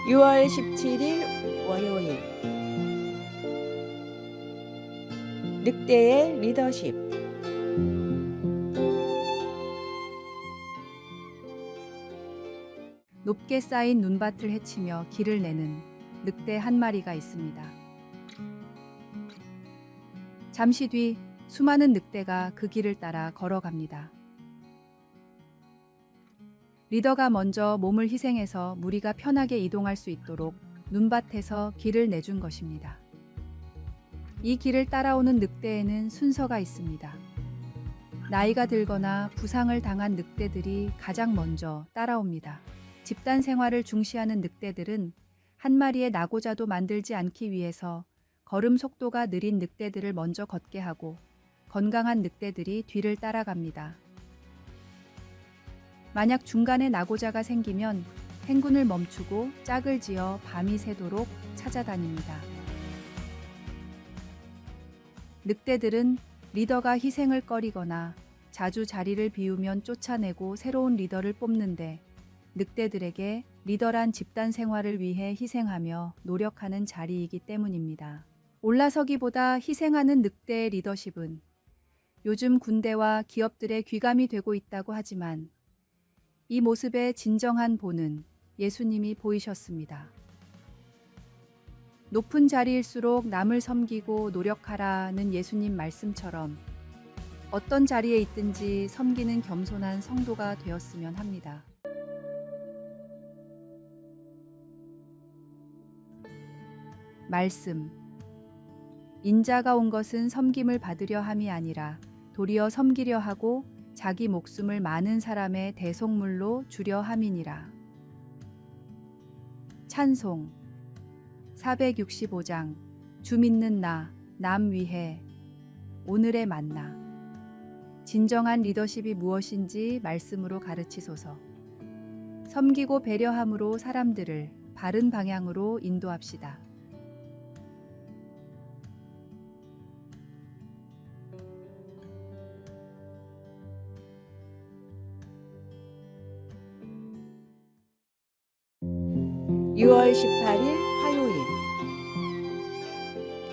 6월 17일 월요일 늑대의 리더십. 높게 쌓인 눈밭을 헤치며 길을 내는 늑대 한 마리가 있습니다. 잠시 뒤 수많은 늑대가 그 길을 따라 걸어갑니다. 리더가 먼저 몸을 희생해서 무리가 편하게 이동할 수 있도록 눈밭에서 길을 내준 것입니다. 이 길을 따라오는 늑대에는 순서가 있습니다. 나이가 들거나 부상을 당한 늑대들이 가장 먼저 따라옵니다. 집단 생활을 중시하는 늑대들은 한 마리의 나고자도 만들지 않기 위해서 걸음 속도가 느린 늑대들을 먼저 걷게 하고 건강한 늑대들이 뒤를 따라갑니다. 만약 중간에 나고자가 생기면 행군을 멈추고 짝을 지어 밤이 새도록 찾아다닙니다. 늑대들은 리더가 희생을 꺼리거나 자주 자리를 비우면 쫓아내고 새로운 리더를 뽑는데, 늑대들에게 리더란 집단 생활을 위해 희생하며 노력하는 자리이기 때문입니다. 올라서기보다 희생하는 늑대의 리더십은 요즘 군대와 기업들의 귀감이 되고 있다고 하지만, 이 모습의 진정한 본은 예수님이 보이셨습니다. 높은 자리일수록 남을 섬기고 노력하라는 예수님 말씀처럼 어떤 자리에 있든지 섬기는 겸손한 성도가 되었으면 합니다. 말씀. 인자가 온 것은 섬김을 받으려 함이 아니라 도리어 섬기려 하고 자기 목숨을 많은 사람의 대속물로 주려 함이니라. 찬송 465장. 주 믿는 나, 남 위해 오늘의 만나. 진정한 리더십이 무엇인지 말씀으로 가르치소서. 섬기고 배려함으로 사람들을 바른 방향으로 인도합시다. (6월 18일) 화요일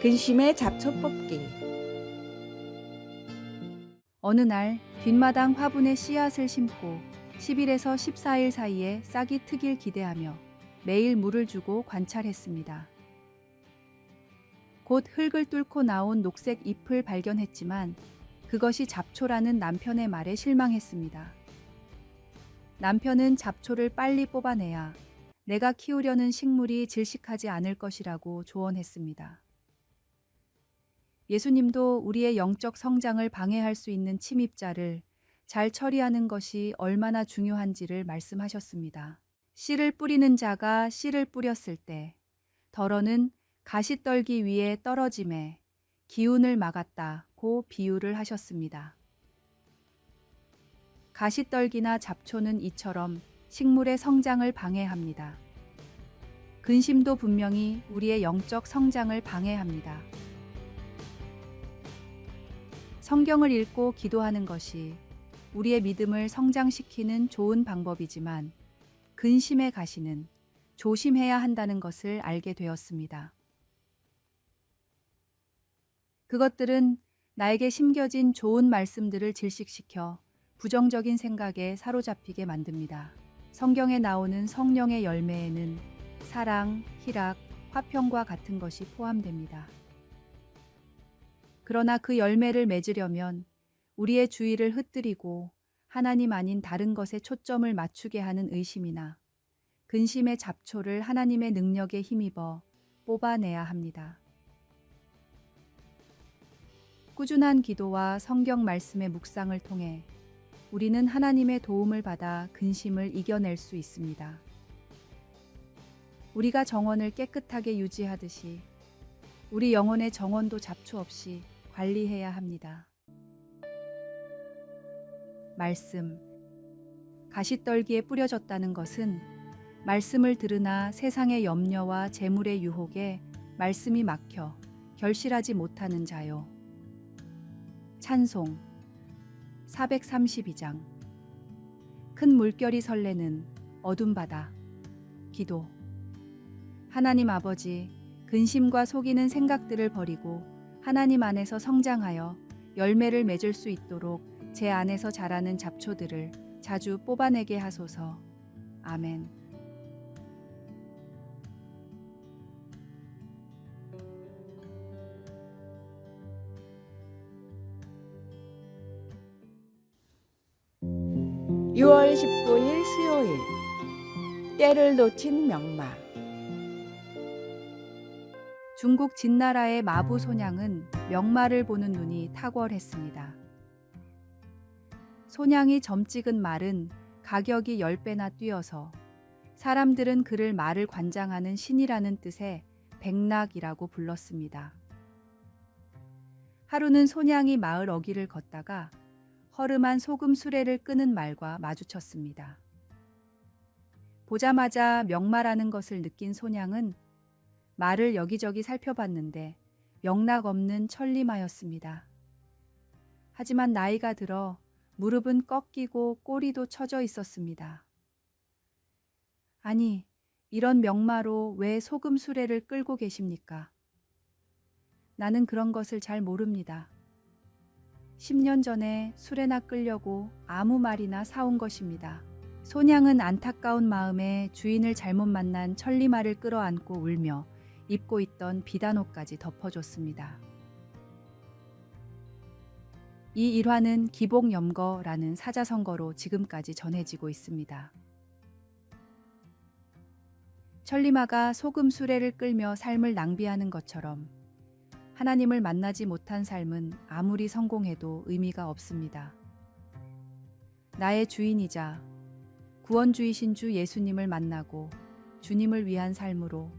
근심의 잡초 뽑기. 어느 날 뒷마당 화분에 씨앗을 심고 10일에서 14일 사이에 싹이 트길 기대하며 매일 물을 주고 관찰했습니다. 곧 흙을 뚫고 나온 녹색 잎을 발견했지만 그것이 잡초라는 남편의 말에 실망했습니다. 남편은 잡초를 빨리 뽑아내야 내가 키우려는 식물이 질식하지 않을 것이라고 조언했습니다. 예수님도 우리의 영적 성장을 방해할 수 있는 침입자를 잘 처리하는 것이 얼마나 중요한지를 말씀하셨습니다. 씨를 뿌리는 자가 씨를 뿌렸을 때 덜어는 가시떨기 위에 떨어짐에 기운을 막았다고 비유를 하셨습니다. 가시떨기나 잡초는 이처럼 식물의 성장을 방해합니다. 근심도 분명히 우리의 영적 성장을 방해합니다. 성경을 읽고 기도하는 것이 우리의 믿음을 성장시키는 좋은 방법이지만, 근심의 가시는 조심해야 한다는 것을 알게 되었습니다. 그것들은 나에게 심겨진 좋은 말씀들을 질식시켜 부정적인 생각에 사로잡히게 만듭니다. 성경에 나오는 성령의 열매에는 사랑, 희락, 화평과 같은 것이 포함됩니다. 그러나 그 열매를 맺으려면 우리의 주의를 흩뜨리고 하나님 아닌 다른 것에 초점을 맞추게 하는 의심이나 근심의 잡초를 하나님의 능력에 힘입어 뽑아내야 합니다. 꾸준한 기도와 성경 말씀의 묵상을 통해 우리는 하나님의 도움을 받아 근심을 이겨낼 수 있습니다. 우리가 정원을 깨끗하게 유지하듯이 우리 영혼의 정원도 잡초 없이 관리해야 합니다. 말씀. 가시떨기에 뿌려졌다는 것은 말씀을 들으나 세상의 염려와 재물의 유혹에 말씀이 막혀 결실하지 못하는 자요. 찬송 432장. 큰 물결이 설레는 어둠 바다. 기도. 하나님 아버지, 근심과 속이는 생각들을 버리고 하나님 안에서 성장하여 열매를 맺을 수 있도록 제 안에서 자라는 잡초들을 자주 뽑아내게 하소서. 아멘. (6월 19일) 수요일 때를 놓친 명마. 중국 진나라의 마부 소냥은 명마를 보는 눈이 탁월했습니다. 소냥이 점 찍은 말은 가격이 10배나 뛰어서 사람들은 그를 말을 관장하는 신이라는 뜻의 백낙이라고 불렀습니다. 하루는 소냥이 마을 어귀를 걷다가 허름한 소금 수레를 끄는 말과 마주쳤습니다. 보자마자 명마라는 것을 느낀 소냥은 말을 여기저기 살펴봤는데 영락 없는 천리마였습니다. 하지만 나이가 들어 무릎은 꺾이고 꼬리도 처져 있었습니다. 아니, 이런 명마로 왜 소금 수레를 끌고 계십니까? 나는 그런 것을 잘 모릅니다. 10년 전에 수레나 끌려고 아무 말이나 사온 것입니다. 소냥은 안타까운 마음에 주인을 잘못 만난 천리마를 끌어안고 울며 입고 있던 비단옷까지 덮어줬습니다. 이 일화는 기복염거라는 사자성거로 지금까지 전해지고 있습니다. 천리마가 소금 수레를 끌며 삶을 낭비하는 것처럼 하나님을 만나지 못한 삶은 아무리 성공해도 의미가 없습니다. 나의 주인이자 구원주이신 주 예수님을 만나고 주님을 위한 삶으로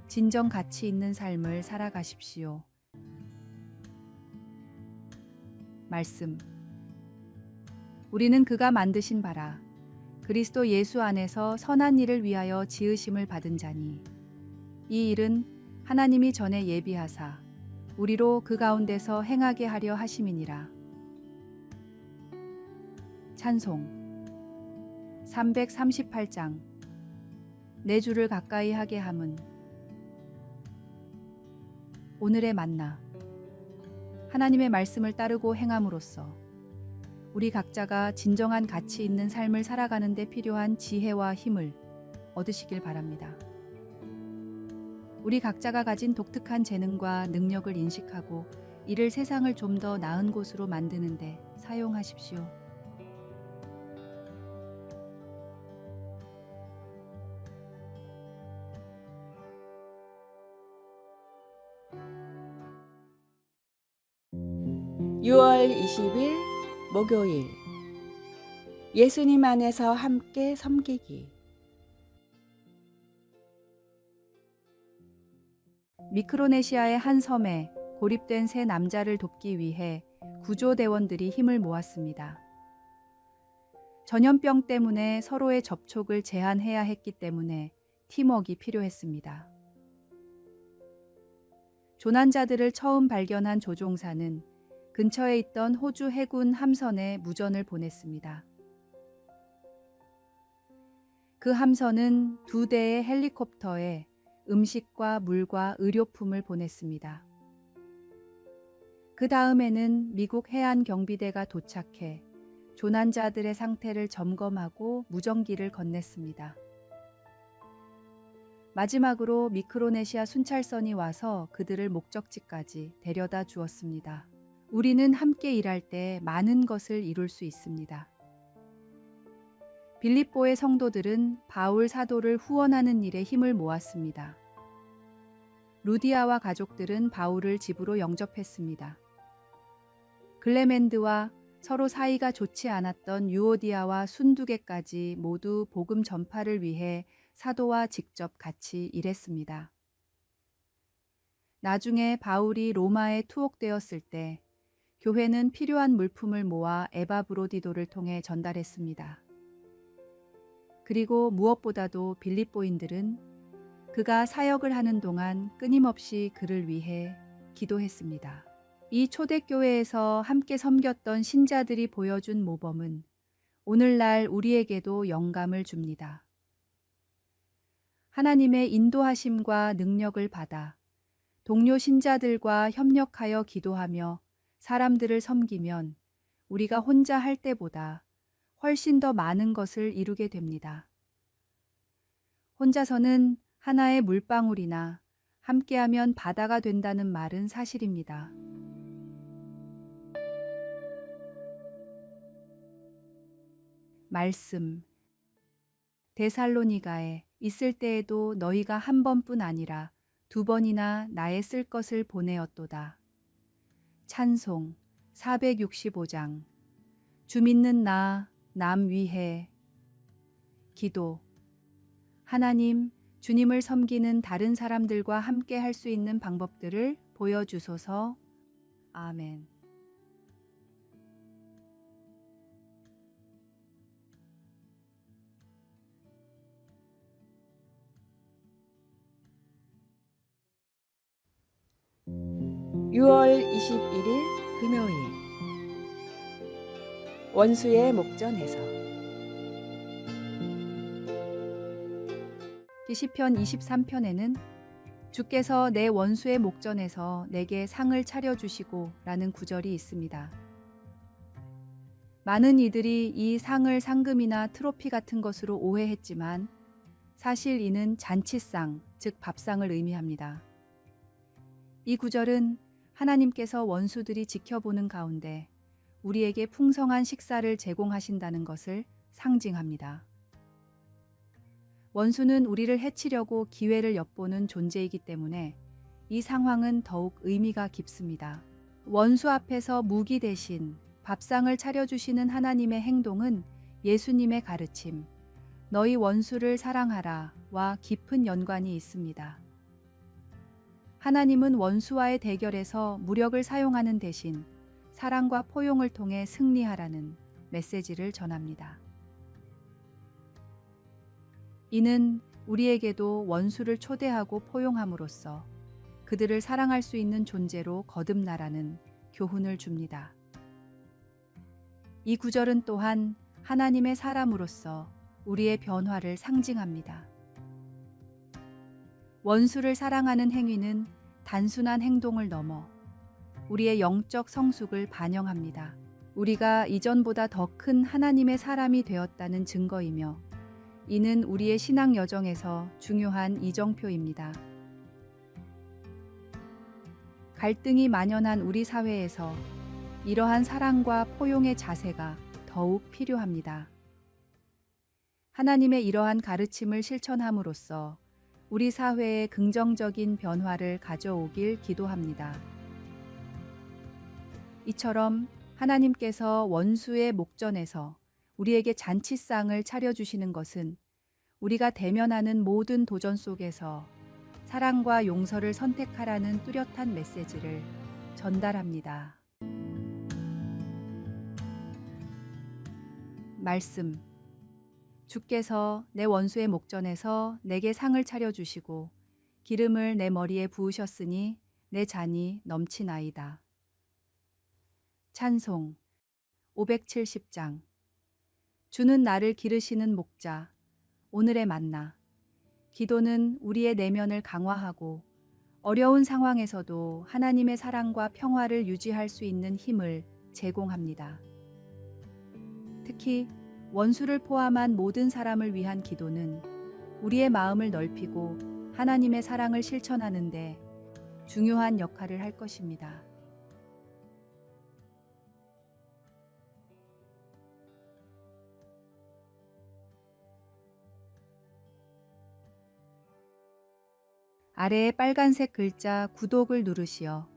진정 가치 있는 삶을 살아가십시오. 말씀. 우리는 그가 만드신 바라 그리스도 예수 안에서 선한 일을 위하여 지으심을 받은 자니 이 일은 하나님이 전에 예비하사 우리로 그 가운데서 행하게 하려 하심이니라. 찬송 338장 내 주를 가까이 하게 함은. 오늘의 만나. 하나님의 말씀을 따르고 행함으로써 우리 각자가 진정한 가치 있는 삶을 살아가는 데 필요한 지혜와 힘을 얻으시길 바랍니다. 우리 각자가 가진 독특한 재능과 능력을 인식하고 이를 세상을 좀 더 나은 곳으로 만드는 데 사용하십시오. (6월 20일) 목요일 예수님 안에서 함께 섬기기. 미크로네시아의 한 섬에 고립된 세 남자를 돕기 위해 구조대원들이 힘을 모았습니다. 전염병 때문에 서로의 접촉을 제한해야 했기 때문에 팀워크가 필요했습니다. 조난자들을 처음 발견한 조종사는 근처에 있던 호주 해군 함선에 무전을 보냈습니다. 그 함선은 2대의 헬리콥터에 음식과 물과 의료품을 보냈습니다. 그 다음에는 미국 해안경비대가 도착해 조난자들의 상태를 점검하고 무전기를 건넸습니다. 마지막으로 미크로네시아 순찰선이 와서 그들을 목적지까지 데려다 주었습니다. 우리는 함께 일할 때 많은 것을 이룰 수 있습니다. 빌립보의 성도들은 바울 사도를 후원하는 일에 힘을 모았습니다. 루디아와 가족들은 바울을 집으로 영접했습니다. 글레멘드와 서로 사이가 좋지 않았던 유오디아와 순두계까지 모두 복음 전파를 위해 사도와 직접 같이 일했습니다. 나중에 바울이 로마에 투옥되었을 때 교회는 필요한 물품을 모아 에바브로디도를 통해 전달했습니다. 그리고 무엇보다도 빌립보인들은 그가 사역을 하는 동안 끊임없이 그를 위해 기도했습니다. 이 초대교회에서 함께 섬겼던 신자들이 보여준 모범은 오늘날 우리에게도 영감을 줍니다. 하나님의 인도하심과 능력을 받아 동료 신자들과 협력하여 기도하며 사람들을 섬기면 우리가 혼자 할 때보다 훨씬 더 많은 것을 이루게 됩니다. 혼자서는 하나의 물방울이나 함께하면 바다가 된다는 말은 사실입니다. 말씀. 데살로니가에 있을 때에도 너희가 한 번뿐 아니라 두 번이나 나의 쓸 것을 보내었도다. 찬송 465장. 주 믿는 나, 남 위해. 기도. 하나님, 주님을 섬기는 다른 사람들과 함께 할 수 있는 방법들을 보여주소서. 아멘. (6월 21일) 금요일 원수의 목전에서. 시편 23편에는 주께서 내 원수의 목전에서 내게 상을 차려주시고 라는 구절이 있습니다. 많은 이들이 이 상을 상금이나 트로피 같은 것으로 오해했지만 사실 이는 잔치상, 즉 밥상을 의미합니다. 이 구절은 하나님께서 원수들이 지켜보는 가운데 우리에게 풍성한 식사를 제공하신다는 것을 상징합니다. 원수는 우리를 해치려고 기회를 엿보는 존재이기 때문에 이 상황은 더욱 의미가 깊습니다. 원수 앞에서 무기 대신 밥상을 차려주시는 하나님의 행동은 예수님의 가르침, 너희 원수를 사랑하라와 깊은 연관이 있습니다. 하나님은 원수와의 대결에서 무력을 사용하는 대신 사랑과 포용을 통해 승리하라는 메시지를 전합니다. 이는 우리에게도 원수를 초대하고 포용함으로써 그들을 사랑할 수 있는 존재로 거듭나라는 교훈을 줍니다. 이 구절은 또한 하나님의 사람으로서 우리의 변화를 상징합니다. 원수를 사랑하는 행위는 단순한 행동을 넘어 우리의 영적 성숙을 반영합니다. 우리가 이전보다 더 큰 하나님의 사람이 되었다는 증거이며 이는 우리의 신앙 여정에서 중요한 이정표입니다. 갈등이 만연한 우리 사회에서 이러한 사랑과 포용의 자세가 더욱 필요합니다. 하나님의 이러한 가르침을 실천함으로써 우리 사회에 긍정적인 변화를 가져오길 기도합니다. 이처럼 하나님께서 원수의 목전에서 우리에게 잔치상을 차려주시는 것은 우리가 대면하는 모든 도전 속에서 사랑과 용서를 선택하라는 뚜렷한 메시지를 전달합니다. 말씀. 주께서 내 원수의 목전에서 내게 상을 차려주시고 기름을 내 머리에 부으셨으니 내 잔이 넘치나이다. 찬송 570장. 주는 나를 기르시는 목자, 오늘의 만나. 기도는 우리의 내면을 강화하고 어려운 상황에서도 하나님의 사랑과 평화를 유지할 수 있는 힘을 제공합니다. 특히 원수를 포함한 모든 사람을 위한 기도는 우리의 마음을 넓히고 하나님의 사랑을 실천하는 데 중요한 역할을 할 것입니다. 아래의 빨간색 글자 구독을 누르시어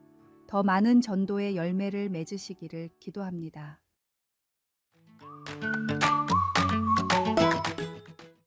더 많은 전도의 열매를 맺으시기를 기도합니다.